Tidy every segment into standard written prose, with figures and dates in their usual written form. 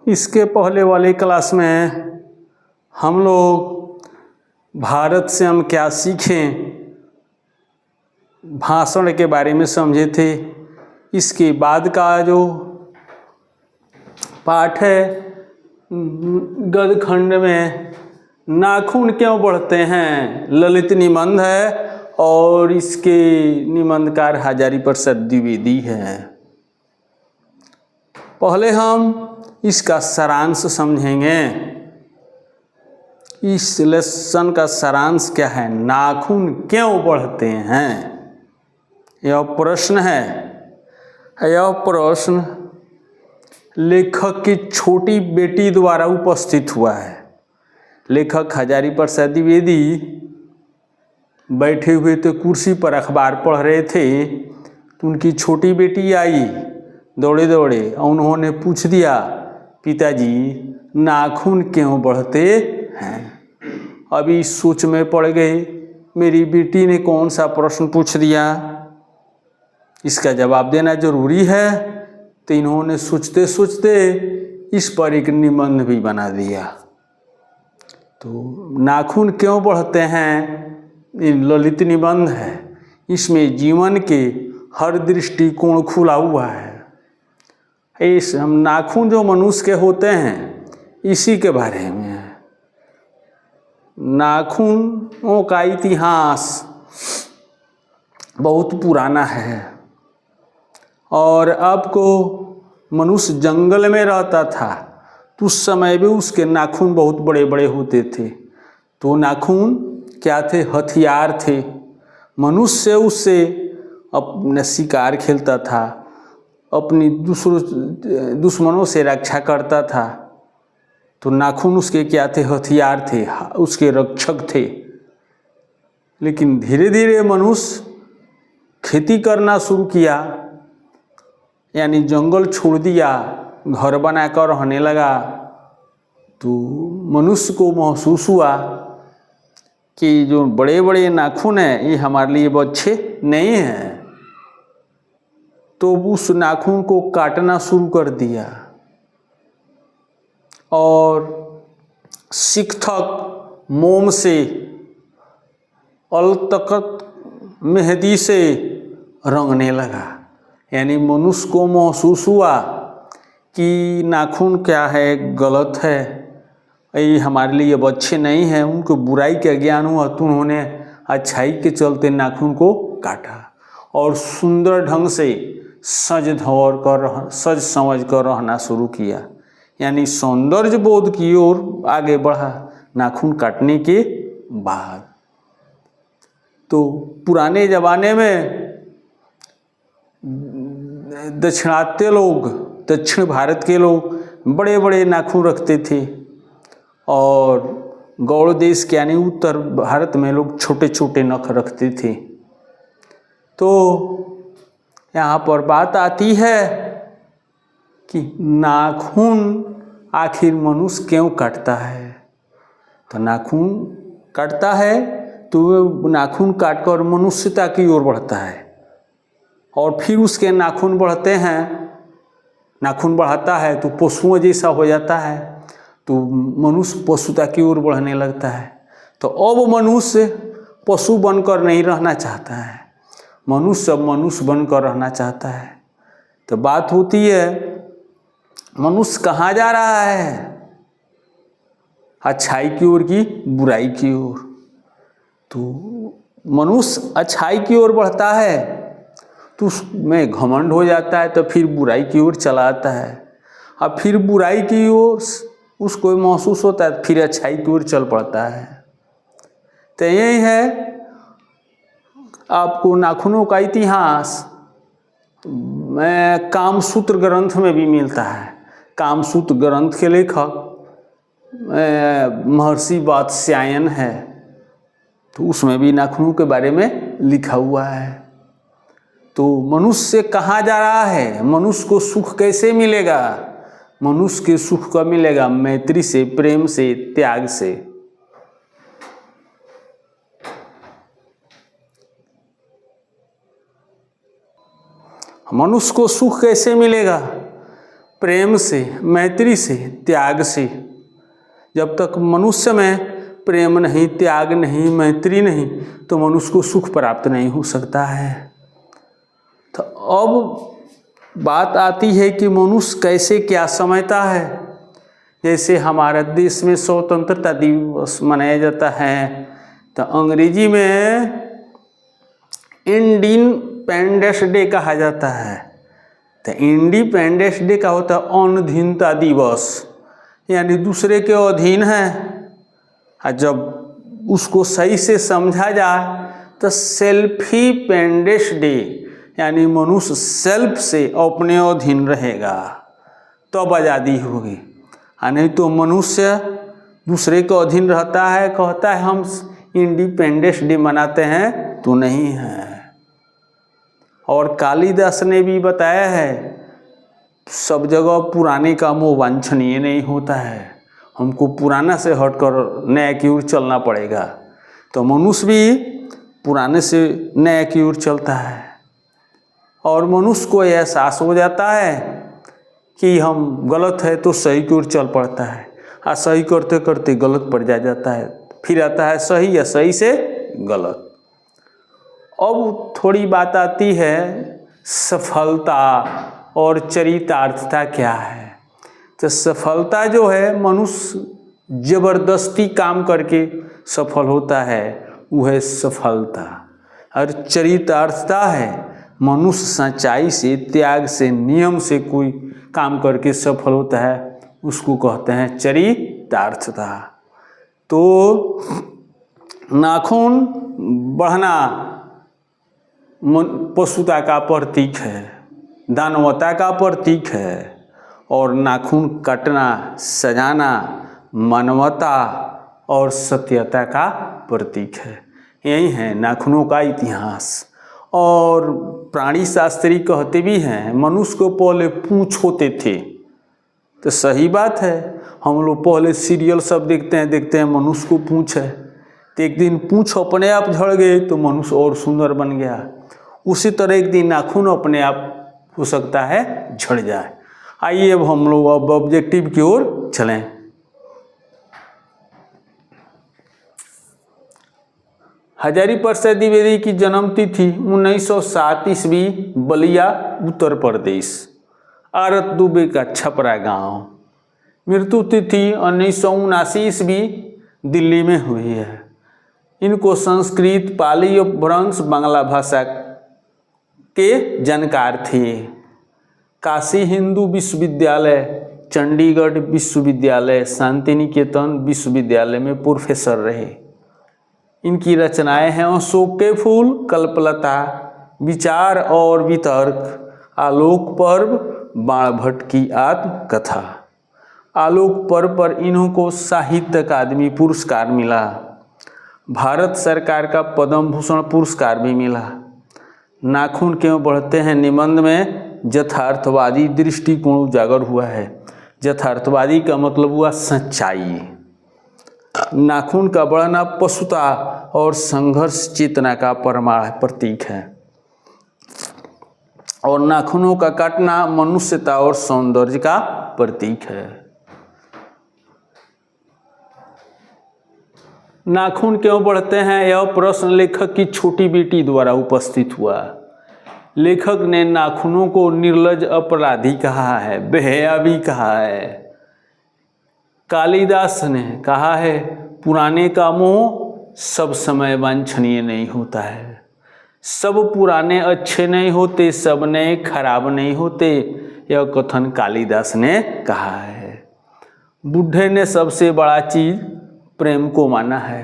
इसके पहले वाले क्लास में हम लोग भारत से हम क्या सीखें भाषण के बारे में समझे थे। इसके बाद का जो पाठ है गद्य खंड में नाखून क्यों बढ़ते हैं ललित निबंध है और इसके निबंधकार हजारी प्रसाद द्विवेदी है। पहले हम इसका सारांश समझेंगे। इस लेसन का सारांश क्या है, नाखून क्यों बढ़ते हैं, यह प्रश्न है। यह प्रश्न लेखक की छोटी बेटी द्वारा उपस्थित हुआ है। लेखक हजारी प्रसाद द्विवेदी बैठे हुए थे, कुर्सी पर अखबार पढ़ रहे थे तो उनकी छोटी बेटी आई दौड़े दौड़े और उन्होंने पूछ दिया, पिताजी नाखून क्यों बढ़ते हैं। अभी सोच में पड़ गए, मेरी बेटी ने कौन सा प्रश्न पूछ दिया, इसका जवाब देना जरूरी है। तो इन्होंने सोचते सोचते इस पर एक निबंध भी बना दिया। तो नाखून क्यों बढ़ते हैं ललित निबंध है। इसमें जीवन के हर दृष्टिकोण खुला हुआ है। इस हम नाखून जो मनुष्य के होते हैं इसी के बारे में है। नाखूनों का इतिहास बहुत पुराना है और आपको मनुष्य जंगल में रहता था तो उस समय भी उसके नाखून बहुत बड़े बड़े होते थे। तो नाखून क्या थे, हथियार थे। मनुष्य उससे अपना शिकार खेलता था, अपनी दुश्मनों से रक्षा करता था। तो नाखून उसके क्या थे, हथियार थे, उसके रक्षक थे। लेकिन धीरे धीरे मनुष्य खेती करना शुरू किया, यानी जंगल छोड़ दिया, घर बनाकर रहने लगा। तो मनुष्य को महसूस हुआ कि जो बड़े बड़े नाखून हैं ये हमारे लिए बहुत अच्छे नहीं हैं। तो उस नाखून को काटना शुरू कर दिया और शिकथक मोम से अलतकत मेहंदी से रंगने लगा। यानी मनुष्य को महसूस हुआ कि नाखून क्या है, गलत है, ये हमारे लिए अब अच्छे नहीं हैं। उनको बुराई का ज्ञान हुआ तो उन्होंने अच्छाई के चलते नाखून को काटा और सुंदर ढंग से सज समझ कर रहना शुरू किया। यानी सौंदर्य बोध की ओर आगे बढ़ा नाखून काटने के बाद। तो पुराने ज़माने में दक्षिणात्य लोग, दक्षिण भारत के लोग बड़े बड़े नाखून रखते थे और गौड़ देश के यानी उत्तर भारत में लोग छोटे छोटे नख रखते थे। तो यहाँ पर बात आती है कि नाखून आखिर मनुष्य क्यों काटता है। तो नाखून काटता है तो नाखून काटकर मनुष्यता की ओर बढ़ता है और फिर उसके नाखून बढ़ते हैं, नाखून बढ़ाता है तो पशुओं जैसा हो जाता है, तो मनुष्य पशुता की ओर बढ़ने लगता है। तो अब मनुष्य पशु बनकर नहीं रहना चाहता है, मनुष्य अब मनुष्य बनकर रहना चाहता है। तो बात होती है मनुष्य कहाँ जा रहा है, अच्छाई की ओर की बुराई की ओर। तो मनुष्य अच्छाई की ओर बढ़ता है तो उसमें घमंड हो जाता है, तो फिर बुराई की ओर चला आता है। अब फिर बुराई की ओर उसको महसूस होता है, फिर अच्छाई की ओर चल पड़ता है। तो यही है आपको नाखूनों का इतिहास कामसूत्र ग्रंथ में भी मिलता है। कामसूत्र ग्रंथ के लेखक महर्षि वात्स्यायन है, तो उसमें भी नाखूनों के बारे में लिखा हुआ है। तो मनुष्य कहाँ जा रहा है, मनुष्य को सुख कैसे मिलेगा, मनुष्य के सुख कब मिलेगा, मैत्री से, प्रेम से, त्याग से। मनुष्य को सुख कैसे मिलेगा, प्रेम से, मैत्री से, त्याग से। जब तक मनुष्य में प्रेम नहीं, त्याग नहीं, मैत्री नहीं, तो मनुष्य को सुख प्राप्त नहीं हो सकता है। तो अब बात आती है कि मनुष्य कैसे क्या समझता है। जैसे हमारे देश में स्वतंत्रता दिवस मनाया जाता है, तो अंग्रेजी में इंडिपेंडेंस डे कहा जाता है। तो इंडिपेंडेंस डे का होता है अधीनता दिवस, यानी दूसरे के अधीन है। और जब उसको सही से समझा जाए तो सेल्फी पेंडेंस डे, यानी मनुष्य सेल्फ से अपने अधीन रहेगा तब आज़ादी होगी। नहीं तो मनुष्य दूसरे के अधीन रहता है, कहता है हम इंडिपेंडेंस डे मनाते हैं, तो नहीं है। और कालिदास ने भी बताया है, सब जगह पुराने का मोह वांछनीय नहीं होता है, हमको पुराना से हटकर नया की ओर चलना पड़ेगा। तो मनुष्य भी पुराने से नया की ओर चलता है, और मनुष्य को एहसास हो जाता है कि हम गलत है तो सही की ओर चल पड़ता है, और सही करते करते गलत पड़ जाता है, फिर आता है सही या सही से गलत। अब थोड़ी बात आती है सफलता और चरितार्थता क्या है। तो सफलता जो है, मनुष्य जबरदस्ती काम करके सफल होता है, वो है सफलता। और चरितार्थता है, मनुष्य सच्चाई से, त्याग से, नियम से कोई काम करके सफल होता है, उसको कहते हैं चरितार्थता। तो नाखून बढ़ना पशुता का प्रतीक है, दानवता का प्रतीक है, और नाखून कटना, सजाना मानवता और सत्यता का प्रतीक है। यही है नाखूनों का इतिहास। और प्राणी शास्त्री कहते भी हैं, मनुष्य को पहले पूंछ होते थे। तो सही बात है, हम लोग पहले सीरियल सब देखते हैं मनुष्य को पूंछ है, तो एक दिन पूंछ अपने आप झड़ गए तो मनुष्य और सुंदर बन गया। उसी तरह एक दिन नाखून अपने आप हो सकता है झड़ जाए। आइए अब हम लोग अब ऑब्जेक्टिव की ओर चलें। हजारी प्रसाद द्विवेदी की जन्म तिथि 1907 ईस्वी, बलिया उत्तर प्रदेश, आरत दुबे का छपरा गांव। मृत्यु तिथि 1979 ईस्वी, दिल्ली में हुई है। इनको संस्कृत, पाली और ब्रंश बांग्ला भाषा के जानकार थे। काशी हिंदू विश्वविद्यालय, चंडीगढ़ विश्वविद्यालय, शांति निकेतन विश्वविद्यालय में प्रोफेसर रहे। इनकी रचनाएं हैं अशोक के फूल, कल्पलता, विचार और वितर्क, आलोक पर्व, बाणभट्ट की आत्मकथा। आलोक पर्व पर इन्हों साहित्य अकादमी पुरस्कार मिला। भारत सरकार का पद्म भूषण पुरस्कार भी मिला। नाखून क्यों बढ़ते हैं निबंध में यथार्थवादी दृष्टिकोण उजागर हुआ है। यथार्थवादी का मतलब हुआ सच्चाई। नाखून का बढ़ना पशुता और संघर्ष चेतना का परमाण प्रतीक है, और नाखूनों का काटना मनुष्यता और सौंदर्य का प्रतीक है। नाखून क्यों बढ़ते हैं, यह प्रश्न लेखक की छोटी बेटी द्वारा उपस्थित हुआ। लेखक ने नाखूनों को निर्लज अपराधी कहा है, बेहया भी कहा है। कालिदास ने कहा है, पुराने का मोह सब समय वांछनीय नहीं होता है। सब पुराने अच्छे नहीं होते, सब नए खराब नहीं होते, यह कथन कालिदास ने कहा है। बुढ़े ने सबसे बड़ा चीज प्रेम को माना है।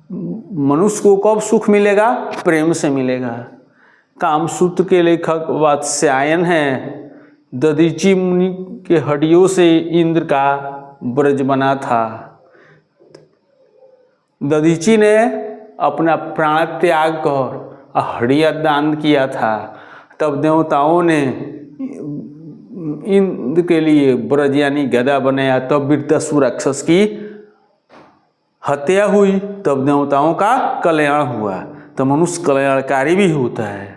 मनुष्य को कब सुख मिलेगा, प्रेम से मिलेगा। कामसूत्र के लेखक वात्स्यायन हैं। दधीची मुनि के हड्डियों से इंद्र का ब्रज बना था। दधीची ने अपना प्राण त्याग कर हड्डियां दान किया था। तब देवताओं ने इंद्र के लिए ब्रज यानी गदा बनाया। तब वृत्रासुर राक्षस की हत्या हुई, तब देवताओं का कल्याण हुआ। तो मनुष्य कल्याणकारी भी होता है।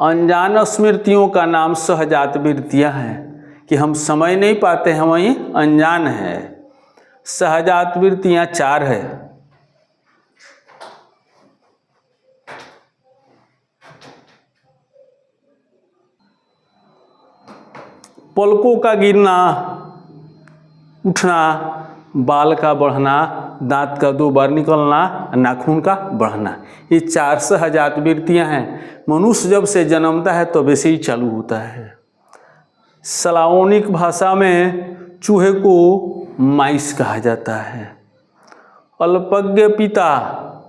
अनजान स्मृतियों का नाम सहजात वृत्तियाँ हैं कि हम समझ नहीं पाते हैं, वहीं अनजान है। सहजात वृत्तियाँ 4 है। पलकों का गिरना, उठना, बाल का बढ़ना, दांत का 2 बार निकलना, नाखून का बढ़ना, ये 4 सहजात वृत्तियाँ हैं। मनुष्य जब से जन्मता है तो वैसे ही चालू होता है। सलावोनिक भाषा में चूहे को माइस कहा जाता है। अल्पज्ञ पिता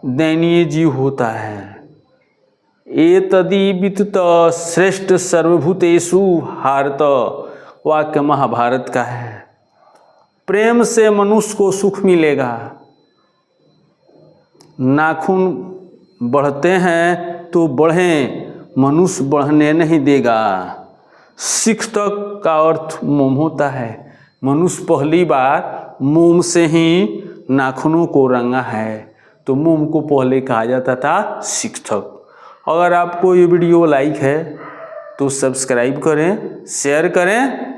दयनीय जीव होता है। एतदि वितत श्रेष्ठ सर्वभूतेषु भारत, वाक्य महाभारत का है। प्रेम से मनुष्य को सुख मिलेगा। नाखून बढ़ते हैं तो बढ़ें, मनुष्य बढ़ने नहीं देगा। सिख तक का अर्थ मोम होता है। मनुष्य पहली बार मोम से ही नाखूनों को रंगा है, तो मोम को पहले कहा जाता था सिख तक। अगर आपको ये वीडियो लाइक है तो सब्सक्राइब करें, शेयर करें